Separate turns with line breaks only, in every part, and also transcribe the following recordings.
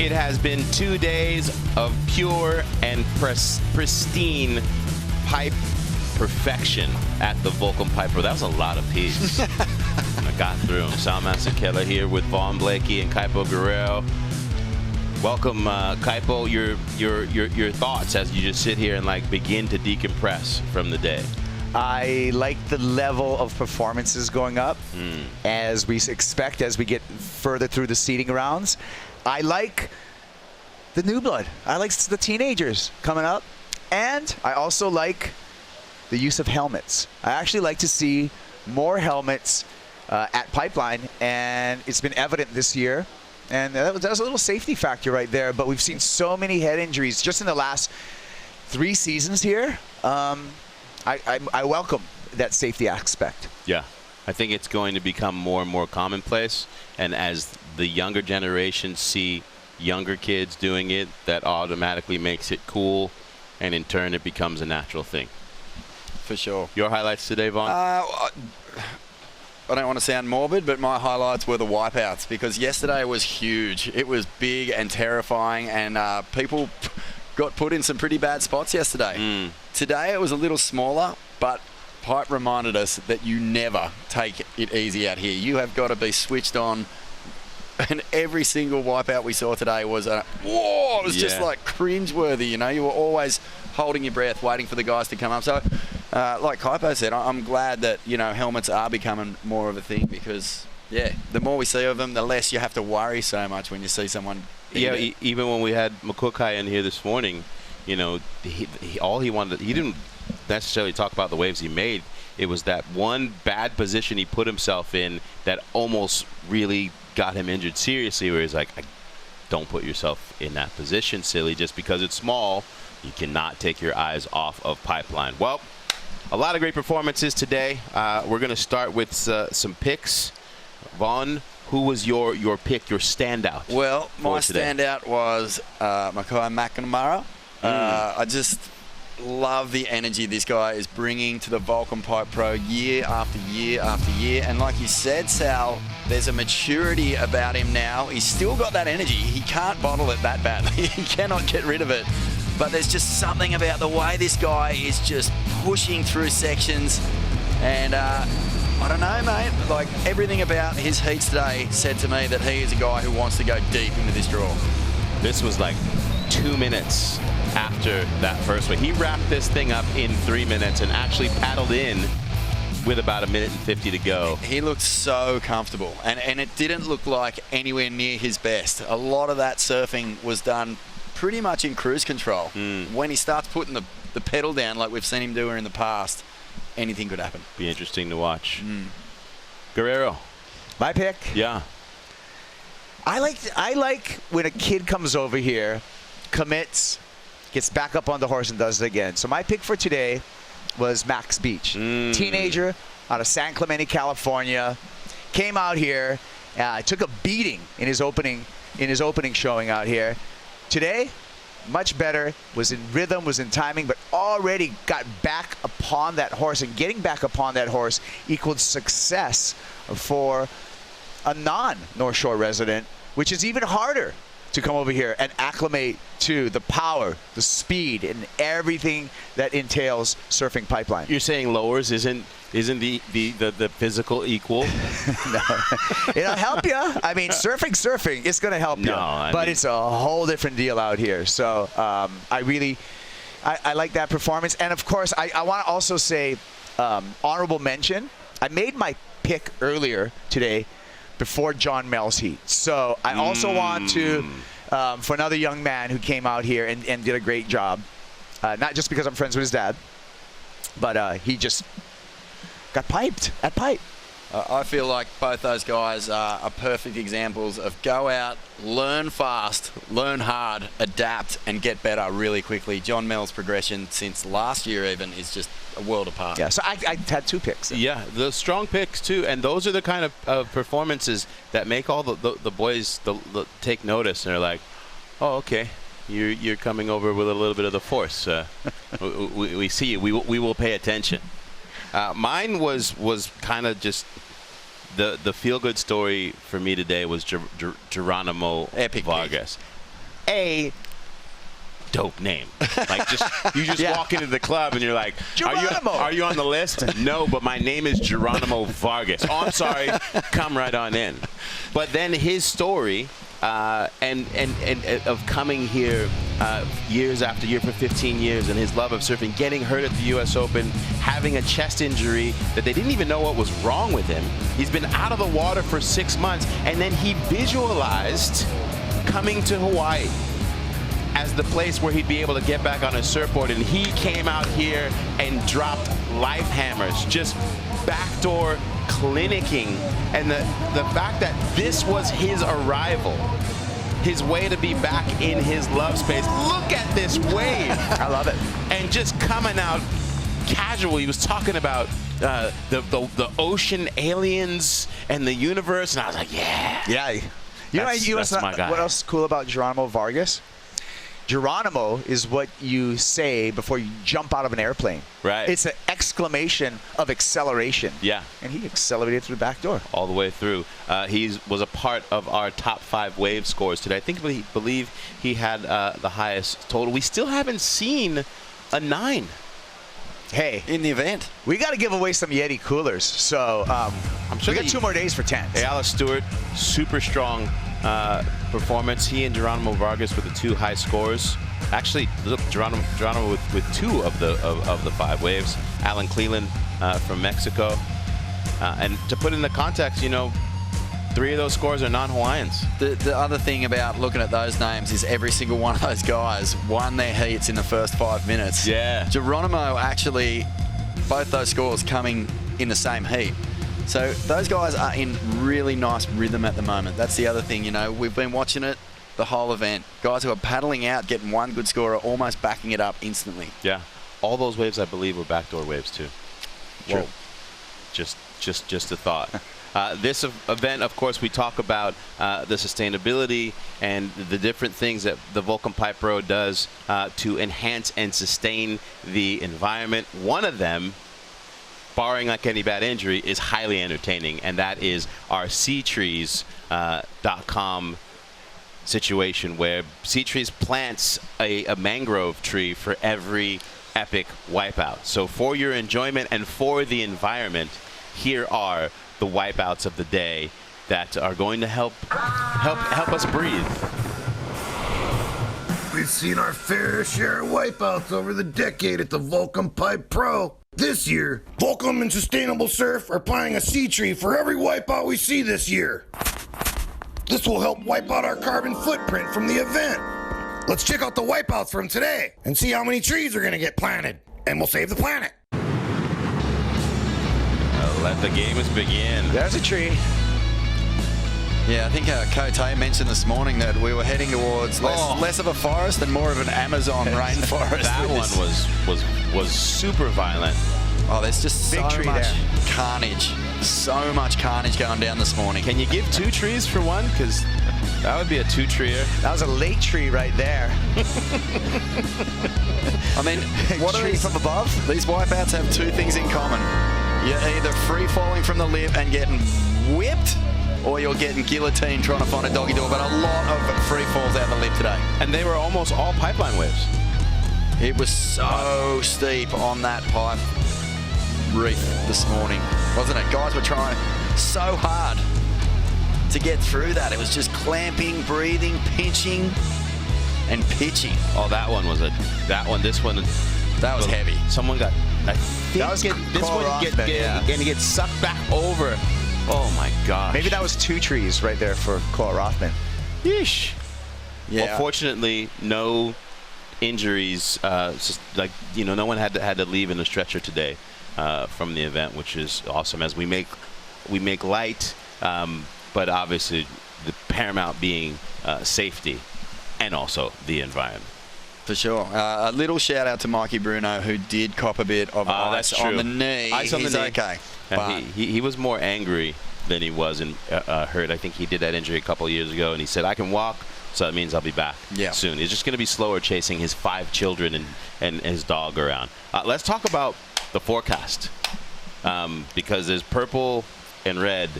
It has been 2 days of pure and pristine pipe perfection at the Volcom Pipe. That was a lot of P's. I got through them. Sal Masekela here with Vaughan Blakey and Kaipo Guerrero. Welcome, Kaipo. Your thoughts as you just sit here and begin to decompress from the day.
I like the level of performances going up as we expect as we get further through the seeding rounds. I like the new blood. I like the teenagers coming up. And I also like the use of helmets. I actually like to see more helmets at Pipeline, and it's been evident this year. And that was a little safety factor right there, but we've seen so many head injuries just in the last 3 seasons here. I welcome that safety aspect.
Yeah, I think it's going to become more and more commonplace, and as the younger generation see younger kids doing it, that automatically makes it cool, and in turn it becomes a natural thing.
For sure.
Your highlights today, Vaughan?
I don't want to sound morbid, but my highlights were the wipeouts, because yesterday was huge. It was big and terrifying, and people got put in some pretty bad spots yesterday. Today it was a little smaller, but Pipe reminded us that you never take it easy out here. You have got to be switched on, and every single wipeout we saw today was whoa, it was just like cringeworthy. You know, you were always holding your breath, waiting for the guys to come up. So, like Kaipo said, I'm glad that, you know, helmets are becoming more of a thing, because, yeah, the more we see of them, the less you have to worry so much when you see someone.
Yeah, even when we had Makukai in here this morning, you know, he wanted, he didn't necessarily talk about the waves he made. It was that one bad position he put himself in that almost really got him injured seriously, where he's like, don't put yourself in that position, silly. Just because it's small, you cannot take your eyes off of Pipeline. Well, a lot of great performances today. We're going to start with some picks. Vaughan, who was your pick, your standout?
Well, my standout was Makai McNamara. I just love the energy this guy is bringing to the Volcom Pipe Pro year after year after year. And like you said, Sal, there's a maturity about him now. He's still got that energy. He can't bottle it that badly. He cannot get rid of it. But there's just something about the way this guy is just pushing through sections. And I don't know, mate. Like, everything about his heats today said to me that he is a guy who wants to go deep into this draw.
This was like 2 minutes after that first one. He wrapped this thing up in 3 minutes and actually paddled in with about 1:50 to go.
He looked so comfortable, and it didn't look like anywhere near his best. A lot of that surfing was done pretty much in cruise control. When he starts putting the pedal down like we've seen him do in the past, anything could happen.
Be interesting to watch. Guerrero.
My pick?
Yeah.
I like when a kid comes over here, commits, gets back up on the horse and does it again. So my pick for today was Max Beach. Teenager out of San Clemente, California. Came out here, took a beating in his opening showing out here. Today, much better, was in rhythm, was in timing, but already got back upon that horse, and getting back upon that horse equaled success for a non-North Shore resident, which is even harder to come over here and acclimate to the power, the speed, and everything that entails surfing Pipeline.
You're saying lowers isn't the physical equal?
No. It'll help you. I mean, surfing, it's going to help you. But it's a whole different deal out here. So I like that performance. And, of course, I want to also say honorable mention. I made my pick earlier today before John Mel's heat. So I also want to, for another young man who came out here and did a great job, not just because I'm friends with his dad, but he just got piped at Pipe.
I feel like both those guys are perfect examples of go out, learn fast, learn hard, adapt, and get better really quickly. John Mel's progression since last year even is just a world apart.
Yeah, so I had 2 picks.
Yeah, the strong picks too, and those are the kind of performances that make all the boys take notice, and they're like, oh, okay, you're coming over with a little bit of the force. We see you. We will pay attention. Mine was kind of just the feel-good story for me today was Geronimo
Epic
Vargas. A, dope name. Like you just walk into the club and you're like, are you on the list? No, but my name is Geronimo Vargas. Oh, I'm sorry. Come right on in. But then his story and of coming here years after year for 15 years, and his love of surfing, getting hurt at the U.S. Open, having a chest injury that they didn't even know what was wrong with him. He's been out of the water for 6 months, and then he visualized coming to Hawaii as the place where he'd be able to get back on his surfboard, and he came out here and dropped life hammers, just backdoor clinicking. And the fact that this was his arrival, his way to be back in his love space. Look at this wave.
I love it.
And just coming out casual. He was talking about the ocean, aliens, and the universe, and I was like, yeah.
Yeah.
That's my guy.
What else is cool about Geronimo Vargas? Geronimo is what you say before you jump out of an airplane.
Right.
It's an exclamation of acceleration.
Yeah.
And he accelerated through the back door.
All the way through. He was a part of our top 5 wave scores today. I believe he had the highest total. We still haven't seen a 9.
Hey,
in the event,
we got to give away some Yeti coolers. So
I'm sure
we got 2 more days for 10.
Hey, Alice Stewart, super strong performance. He and Geronimo Vargas were the 2 high scores. Actually, look, Geronimo with 2 of the 5 waves. Alan Cleland from Mexico. And to put it into context, 3 of those scores are non-Hawaiians.
The other thing about looking at those names is every single one of those guys won their heats in the first 5 minutes.
Yeah.
Geronimo actually, both those scores coming in the same heat. So those guys are in really nice rhythm at the moment. That's the other thing, we've been watching it the whole event. Guys who are paddling out, getting one good score, are almost backing it up instantly.
Yeah. All those waves, I believe, were backdoor waves too.
True.
Whoa. Just a thought. This event, of course, we talk about the sustainability and the different things that the Volcom Pipe Road does to enhance and sustain the environment. One of them, barring like any bad injury, is highly entertaining, and that is our SeaTrees.com situation, where SeaTrees plants a mangrove tree for every epic wipeout. So for your enjoyment and for the environment, here are the wipeouts of the day that are going to help us breathe.
We've seen our fair share of wipeouts over the decade at the Volcom Pipe Pro. This year, Volcom and Sustainable Surf are planting a sea tree for every wipeout we see this year. This will help wipe out our carbon footprint from the event. Let's check out the wipeouts from today and see how many trees are going to get planted, and we'll save the planet.
Let the games begin.
There's a tree.
Yeah, I think Kote mentioned this morning that we were heading towards less of a forest and more of an Amazon rainforest.
That one was super violent.
Oh, there's just
Big
so
tree
much
there.
carnage. So much carnage going down this morning.
Can you give 2 trees for one? Because that would be a 2-treer.
That was a late tree right there.
I mean, what are
Tree
these
from above?
These wipeouts have 2 things in common. You're either free falling from the lip and getting whipped, or you're getting guillotined trying to find a doggy door. But a lot of free falls out the lip today.
And they were almost all pipeline waves.
It was so steep on that pipe reef this morning, wasn't it? Guys were trying so hard to get through that. It was just clamping, breathing, pinching, and pitching.
Oh, that one was this one.
That was heavy.
Someone got, I think
That was
this
Cole
one
Rothman, yeah.
going to get sucked back over. Oh my gosh.
Maybe that was 2 trees right there for Cole Rothman.
Yeesh.
Yeah.
Well, fortunately, no injuries. No one had to leave in a stretcher today from the event, which is awesome. As we make light, but obviously the paramount being safety and also the environment.
For sure. A little shout out to Mikey Bruno, who did cop a bit of ice
that's
on
true.
the knee.
Ice on the
He's
knee.
okay.
And
But
he was more angry than he was hurt. I think he did that injury a couple of years ago, and he said, I can walk, so that means I'll be back soon. He's just going to be slower chasing his 5 children and his dog around. Let's talk about the forecast, because there's purple and red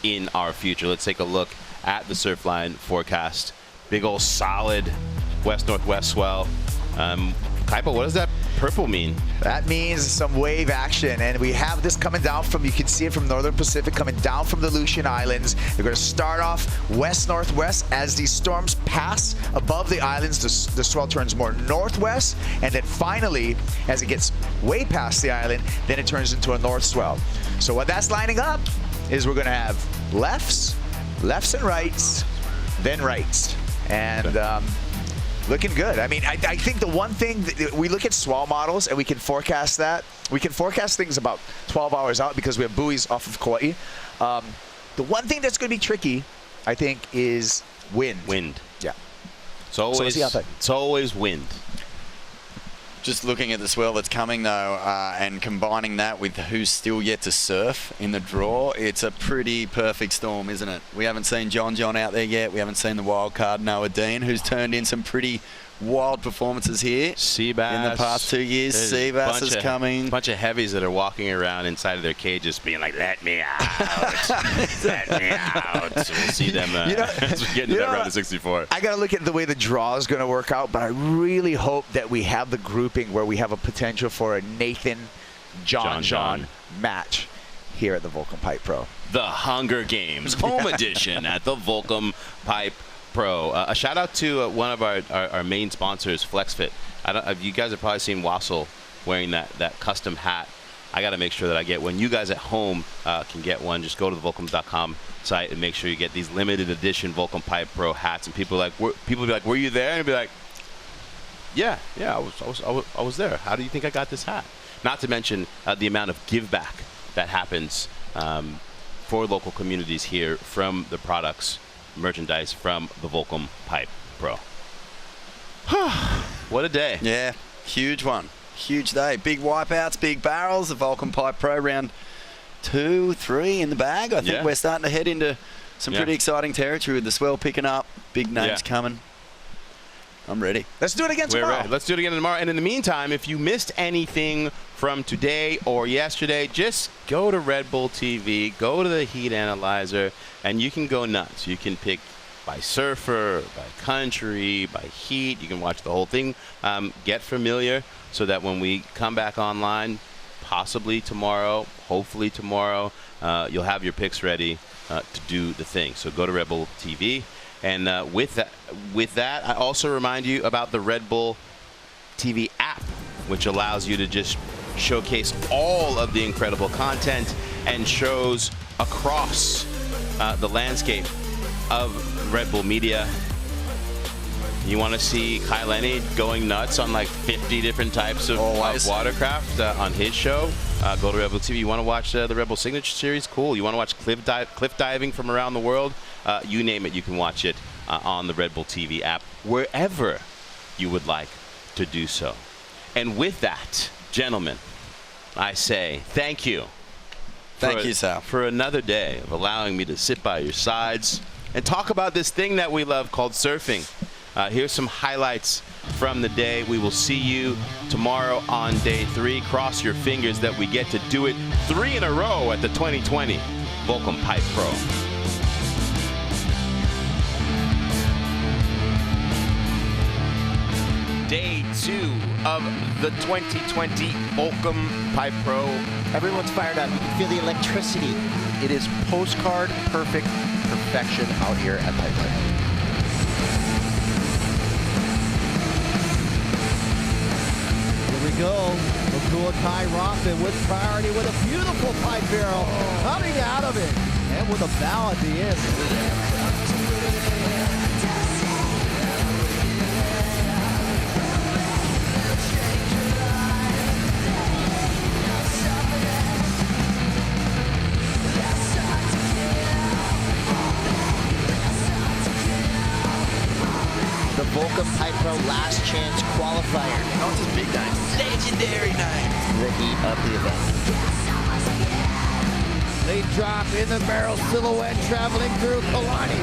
in our future. Let's take a look at the Surfline forecast. Big old solid west-northwest swell. Kaipo, what does that purple mean?
That means some wave action, and we have this coming down from, you can see it from Northern Pacific, coming down from the Aleutian Islands. They're going to start off west-northwest. As these storms pass above the islands, the swell turns more northwest, and then finally, as it gets way past the island, then it turns into a north swell. So what that's lining up is we're going to have lefts and rights, then rights. And looking good. I mean, I think the one thing, that we look at swell models and we can forecast that. We can forecast things about 12 hours out because we have buoys off of Kauai. The one thing that's going to be tricky, I think, is wind.
Wind.
Yeah.
It's always wind.
Just looking at the swell that's coming, though, and combining that with who's still yet to surf in the draw, it's a pretty perfect storm, isn't it? We haven't seen John John out there yet. We haven't seen the wild card Noah Dean, who's turned in some pretty wild performances here.
Sea bass.
In the past 2 years, sea bass is coming.
A bunch of heavies that are walking around inside of their cages being like, let me out. Let me out. So we'll see them as we get into that round of 64.
I got to look at the way the draw is going to work out, but I really hope that we have the grouping where we have a potential for a Nathan John match here at the Volcom Pipe Pro.
The Hunger Games home edition at the Volcom Pipe Pro. A shout out to one of our main sponsors, FlexFit. You guys have probably seen Wassel wearing that custom hat. I got to make sure that I get one. You guys at home can get one. Just go to the Volcom.com site and make sure you get these limited edition Volcom Pipe Pro hats. And people be like, were you there? And I'd be like, yeah, I was there. How do you think I got this hat? Not to mention the amount of give back that happens for local communities here from the products, merchandise from the Volcom Pipe Pro. What a day.
Yeah, huge one. Huge day. Big wipeouts, big barrels. The Volcom Pipe Pro round 2, 3 in the bag. I think we're starting to head into some pretty exciting territory with the swell picking up. Big names coming. I'm ready.
Let's do it again tomorrow.
We're ready. Let's do it again tomorrow. And in the meantime, if you missed anything from today or yesterday, just go to Red Bull TV, go to the heat analyzer, and you can go nuts. You can pick by surfer, by country, by heat. You can watch the whole thing. Get familiar so that when we come back online, possibly tomorrow, hopefully tomorrow, you'll have your picks ready to do the thing. So go to Red Bull TV. And with that, I also remind you about the Red Bull TV app, which allows you to just showcase all of the incredible content and shows across the landscape of Red Bull Media. You want to see Kyle Lenny going nuts on like 50 different types of watercraft on his show? Go to Red Bull TV. You want to watch the Red Bull Signature Series? Cool. You want to watch cliff diving from around the world? You name it, you can watch it on the Red Bull TV app, wherever you would like to do so. And with that, gentlemen, I say thank you.
Thank you, Sal.
For another day of allowing me to sit by your sides and talk about this thing that we love called surfing. Here's some highlights from the day. We will see you tomorrow on day 3. Cross your fingers that we get to do it 3 in a row at the 2020 Volcom Pipe Pro. Day 2 of the 2020 Volcom Pipe Pro.
Everyone's fired up. You can feel the electricity. It is postcard perfect perfection out here at Pipeline. Here we go. Makuakai Rothman with priority with a beautiful pipe barrel coming out of it. And with a bow at the end. Volcom Pipe Pro Last Chance Qualifier.
Not just big night, legendary night.
The heat of the event. Lead drop in the barrel silhouette traveling through Kalani.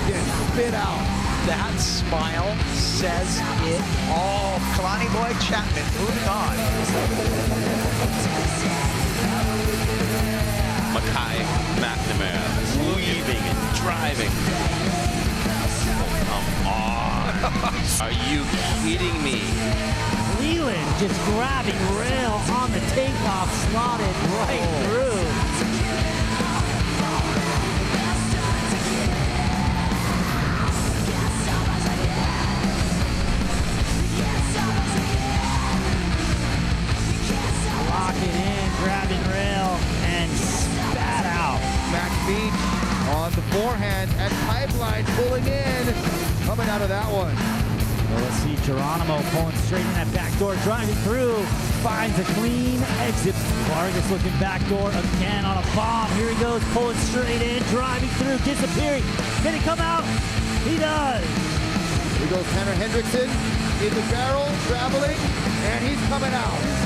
Then spit out.
That smile says it all. Kalani boy Chapman moving on.
Mackay McNamara weaving and driving. Come on. Are you kidding me?
Leland just grabbing rail on the takeoff, slotted right through. Locking in, grabbing rail, and spat out.
Max Beach on the forehand at Pipeline, pulling in, coming out of that one.
Well, let's see Geronimo pulling straight in that back door, driving through, finds a clean exit. Vargas looking back door again on a bomb. Here he goes, pulling straight in, driving through, disappearing. Can he come out? He does.
Here goes Tanner Hendrickson in the barrel, traveling, and he's coming out.